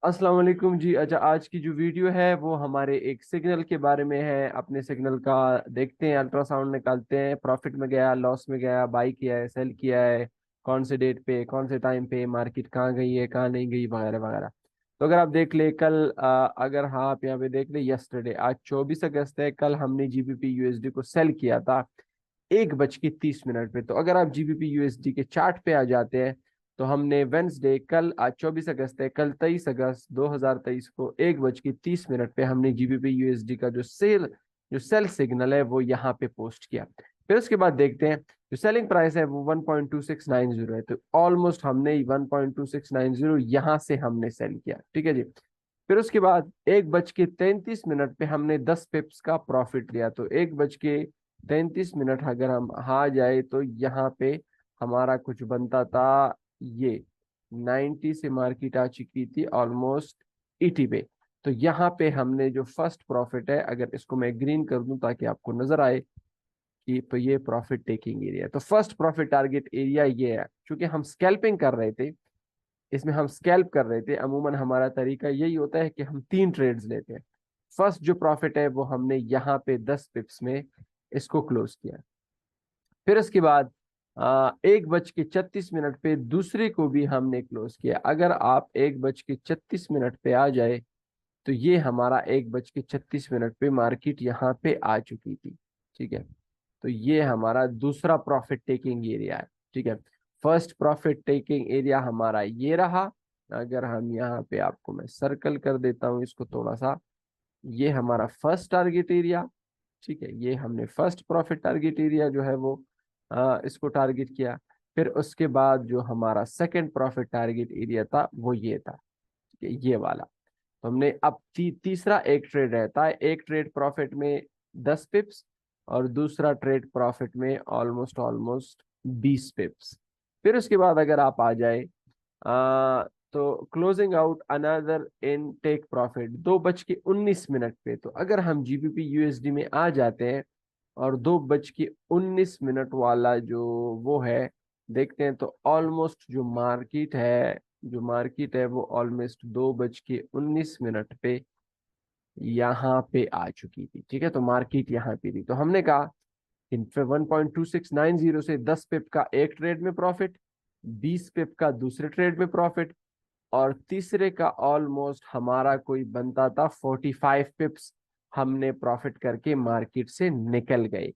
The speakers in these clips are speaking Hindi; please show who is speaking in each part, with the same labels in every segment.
Speaker 1: अस्सलाम वालेकुम जी। अच्छा, आज की जो वीडियो है वो हमारे एक सिग्नल के बारे में है। अपने सिग्नल का देखते हैं, अल्ट्रासाउंड निकालते हैं, प्रॉफिट में गया, लॉस में गया, बाई किया है, सेल किया है, कौन से डेट पे, कौन से टाइम पे, मार्केट कहाँ गई है, कहाँ नहीं गई, वगैरह वगैरह। तो अगर आप देख ले कल, अगर हाँ आप यहाँ पे देख ले, यस्टरडे, आज 24 अगस्त है, कल हमने जीबीपी यूएसडी को सेल किया था 1:30 पे। तो अगर आप जीबीपी यूएसडी के चार्ट पे आ जाते हैं, तो हमने वेंसडे, कल, आज 24 अगस्त है, कल 23 अगस्त 2023 को 1:30 पे हमने जीबीपी यूएसडी का जो सेल सिग्नल है वो यहाँ पे पोस्ट किया। फिर उसके बाद देखते हैं, जो सेलिंग प्राइस है वो 1.2690 है। तो ऑलमोस्ट हमने 1.2690 यहाँ से हमने सेल किया, ठीक है जी। फिर उसके बाद 1:33 पे हमने 10 पिप्स का प्रॉफिट लिया। तो 1:33 अगर हम आ जाए तो यहाँ पे हमारा कुछ बनता था, ये 90 से मार्केट आ चुकी थी ऑलमोस्ट 80 पे। तो यहाँ पे हमने जो फर्स्ट प्रॉफिट है, अगर इसको मैं ग्रीन कर दूं ताकि आपको नजर आए कि तो ये प्रॉफिट टेकिंग एरिया, तो फर्स्ट प्रॉफिट टारगेट एरिया ये है। क्योंकि हम स्कैल्पिंग कर रहे थे, इसमें हम स्कैल्प कर रहे थे, अमूमन हमारा तरीका यही होता है कि हम 3 ट्रेड्स लेते हैं। फर्स्ट जो प्रॉफिट है वो हमने यहाँ पे 10 पिप्स में इसको क्लोज किया। फिर उसके बाद 1:36 पे दूसरे को भी हमने क्लोज किया। अगर आप 1:36 पे आ जाए, तो ये हमारा 1:36 पे मार्केट यहाँ पे आ चुकी थी, ठीक है। तो ये हमारा दूसरा प्रॉफिट टेकिंग एरिया है, ठीक है। फर्स्ट प्रॉफिट टेकिंग एरिया हमारा ये रहा। अगर हम यहाँ पे, आपको मैं सर्कल कर देता हूँ इसको थोड़ा सा, ये हमारा फर्स्ट टारगेट एरिया, ठीक है। ये हमने फर्स्ट प्रॉफिट टारगेट एरिया जो है वो इसको टारगेट किया। फिर उसके बाद जो हमारा सेकंड प्रॉफिट टारगेट एरिया था वो ये था, ठीक है, ये वाला। तो हमने अब तीसरा एक ट्रेड रहता है, एक ट्रेड प्रॉफिट में 10 पिप्स, और दूसरा ट्रेड प्रॉफिट में ऑलमोस्ट ऑलमोस्ट 20 पिप्स। फिर उसके बाद अगर आप आ जाए, तो closing out another in take profit 2:19 पे। तो अगर हम जीबीपी यूएसडी में आ जाते हैं और 2:19 वाला जो वो है देखते हैं, तो ऑलमोस्ट जो मार्केट है वो ऑलमोस्ट 2:19 पे यहाँ पे आ चुकी थी, ठीक है। तो मार्केट यहाँ पे थी, तो हमने कहा कि 1.2690 से 10 पिप का एक ट्रेड में प्रॉफिट, 20 पिप का दूसरे ट्रेड में प्रॉफिट, और तीसरे का ऑलमोस्ट हमारा कोई बनता था 45 पिप्स, हमने प्रॉफिट करके मार्केट से निकल गए।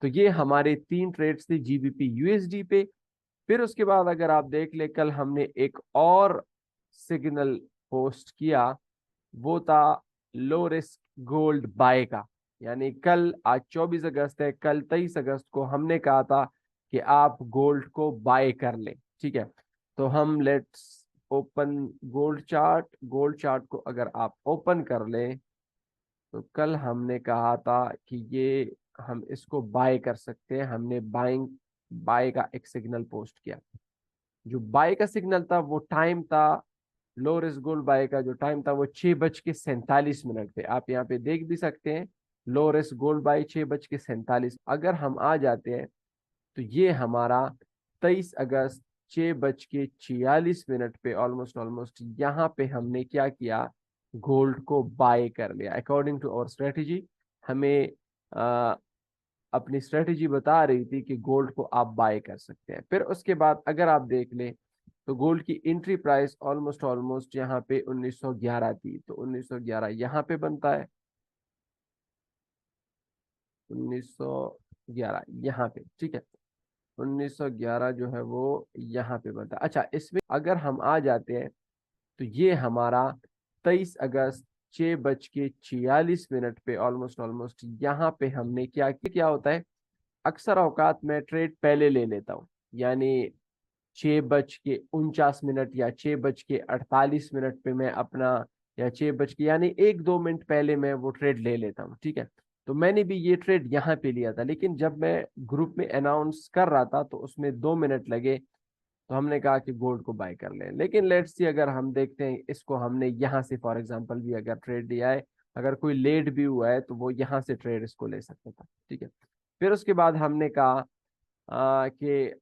Speaker 1: तो ये हमारे 3 ट्रेड्स थे जीबीपी यूएसडी पे। फिर उसके बाद अगर आप देख ले, कल हमने एक और सिग्नल पोस्ट किया, वो था लो रिस्क गोल्ड बाय का। यानी कल, आज 24 अगस्त है, कल 23 अगस्त को हमने कहा था कि आप गोल्ड को बाय कर लें, ठीक है। तो हम लेट्स ओपन गोल्ड चार्ट को अगर आप ओपन कर लें, तो कल हमने कहा था कि ये हम इसको बाय कर सकते हैं। हमने बाय का एक सिग्नल पोस्ट किया। जो बाय का सिग्नल था वो टाइम था, लो रिस्क गोल्ड बाय का जो टाइम था वो 6:47 पे। आप यहाँ पे देख भी सकते हैं, लो रिस्क गोल्ड बाय 6:47। अगर हम आ जाते हैं, तो ये हमारा 23 अगस्त 6:46 पे ऑलमोस्ट ऑलमोस्ट यहाँ पे हमने क्या किया, गोल्ड को बाय कर लिया। अकॉर्डिंग टू आवर स्ट्रेटेजी, हमें आ, अपनी स्ट्रेटेजी बता रही थी कि गोल्ड को आप बाय कर सकते हैं। फिर उसके बाद अगर आप देख लें, तो गोल्ड की एंट्री प्राइस ऑलमोस्ट ऑलमोस्ट यहाँ पे 1911 थी। तो 1911 यहाँ पे बनता है, 1911 यहाँ पे, ठीक है। 1911 जो है वो यहाँ पे बनता है। अच्छा, इसमें अगर हम आ जाते हैं, तो ये हमारा 23 अगस्त 6:46 पे ऑलमोस्ट ऑलमोस्ट यहाँ पे हमने क्या होता है, अक्सर औकात में ट्रेड पहले ले लेता हूँ। यानी 6:49 या 6:48 पे मैं अपना, या 6 यानी 1-2 मिनट पहले मैं वो ट्रेड ले लेता हूँ, ठीक है। तो मैंने भी ये ट्रेड यहाँ पे लिया था, लेकिन जब मैं ग्रुप में अनाउंस कर रहा था तो उसमें 2 मिनट लगे। तो हमने कहा कि गोल्ड को बाय कर लें। लेकिन लेट्स सी, अगर हम देखते हैं इसको, हमने यहाँ से फॉर एग्जांपल भी अगर ट्रेड लिया है, अगर कोई लेट भी हुआ है तो वो यहाँ से ट्रेड इसको ले सकता था, ठीक है। फिर उसके बाद हमने कहा कि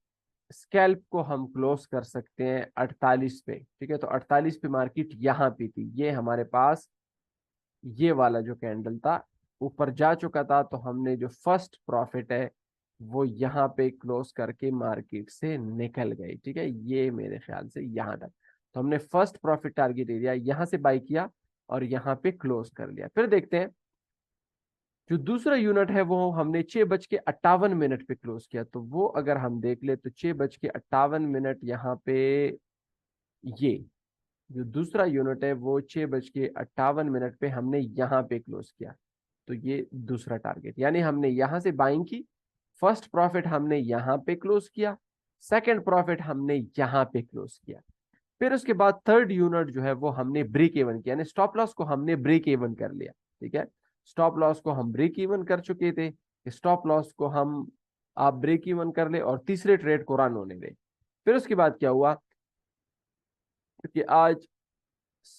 Speaker 1: स्कैल्प को हम क्लोज कर सकते हैं 48 पे, ठीक है। तो 48 पे मार्केट यहाँ पे थी, ये हमारे पास ये वाला जो कैंडल था ऊपर जा चुका था, तो हमने जो फर्स्ट प्रॉफिट है वो यहाँ पे क्लोज करके मार्केट से निकल गई, ठीक है। ये मेरे ख्याल से यहाँ तक, तो हमने फर्स्ट प्रॉफिट टारगेट एरिया यहाँ से बाई किया और यहाँ पे क्लोज कर लिया। फिर देखते हैं जो दूसरा यूनिट है वो हमने 6:58 पे क्लोज किया। तो वो अगर हम देख ले तो 6:58 यहाँ पे, ये जो दूसरा यूनिट है वो 6:58 पे हमने यहाँ पे क्लोज किया। तो ये दूसरा टारगेट, यानी हमने यहाँ से बाइंग की, फर्स्ट प्रॉफिट हमने यहाँ पे क्लोज किया, सेकंड प्रॉफिट हमने यहाँ पे क्लोज किया। फिर उसके बाद थर्ड यूनिट जो है वो हमने ब्रेक इवन किया, यानी स्टॉप लॉस को हमने ब्रेक इवन कर लिया, ठीक है। स्टॉप लॉस को हम ब्रेक इवन कर चुके थे, स्टॉप लॉस को हम आप ब्रेक इवन कर ले और तीसरे ट्रेड को रन होने दे। फिर उसके बाद क्या हुआ कि आज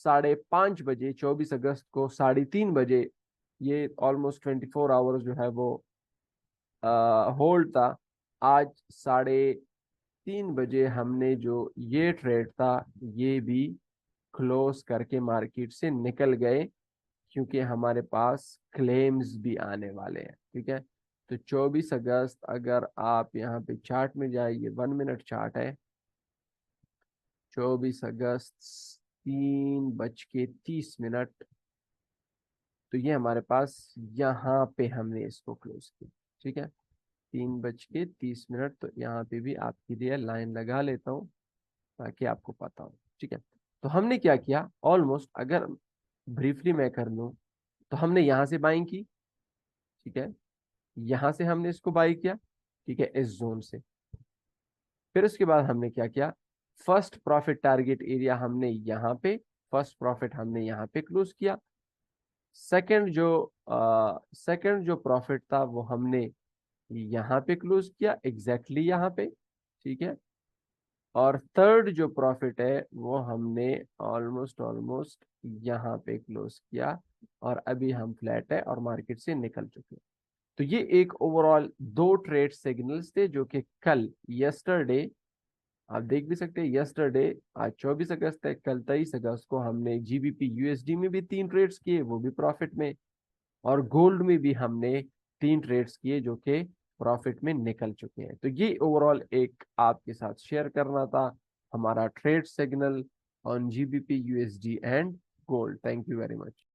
Speaker 1: 5:30 बजे 24 अगस्त को 3:30 बजे, ये ऑलमोस्ट 24 आवर्स जो है वो होल्ड था। आज 3:30 बजे हमने जो ये ट्रेड था ये भी क्लोज करके मार्केट से निकल गए, क्योंकि हमारे पास क्लेम्स भी आने वाले हैं, ठीक है। तो 24 अगस्त अगर आप यहाँ पे चार्ट में जाइए, 1 मिनट चार्ट है, 24 अगस्त 3:30, तो ये हमारे पास यहाँ पे हमने इसको क्लोज किया, ठीक है। 3:30, तो यहाँ पे भी आपके लिए लाइन लगा लेता हूँ ताकि आपको पता हो, ठीक है। तो हमने क्या किया, ऑलमोस्ट अगर ब्रीफली मैं कर लूँ तो हमने यहाँ से बाइंग की, ठीक है, यहाँ से हमने इसको बाई किया, ठीक है, इस जोन से। फिर उसके बाद हमने क्या किया, फर्स्ट प्रॉफिट टारगेट एरिया हमने यहाँ पे, फर्स्ट प्रॉफिट हमने यहाँ पे क्लोज किया। सेकंड जो प्रॉफिट था वो हमने यहाँ पे क्लोज किया, एग्जैक्टली यहाँ पे, ठीक है। और थर्ड जो प्रॉफिट है वो हमने ऑलमोस्ट यहाँ पे क्लोज किया, और अभी हम फ्लैट है और मार्केट से निकल चुके हैं। तो ये एक ओवरऑल 2 ट्रेड सिग्नल्स थे जो कि कल यस्टरडे, आप देख भी सकते हैं यस्टरडे, आज 24 अगस्त है, कल 23 अगस्त को हमने जीबीपी यूएसडी में भी 3 ट्रेड्स किए, वो भी प्रॉफिट में, और गोल्ड में भी हमने 3 ट्रेड्स किए जो कि प्रॉफिट में निकल चुके हैं। तो ये ओवरऑल एक आपके साथ शेयर करना था हमारा trade signal on GBP USD and gold. Thank you very much.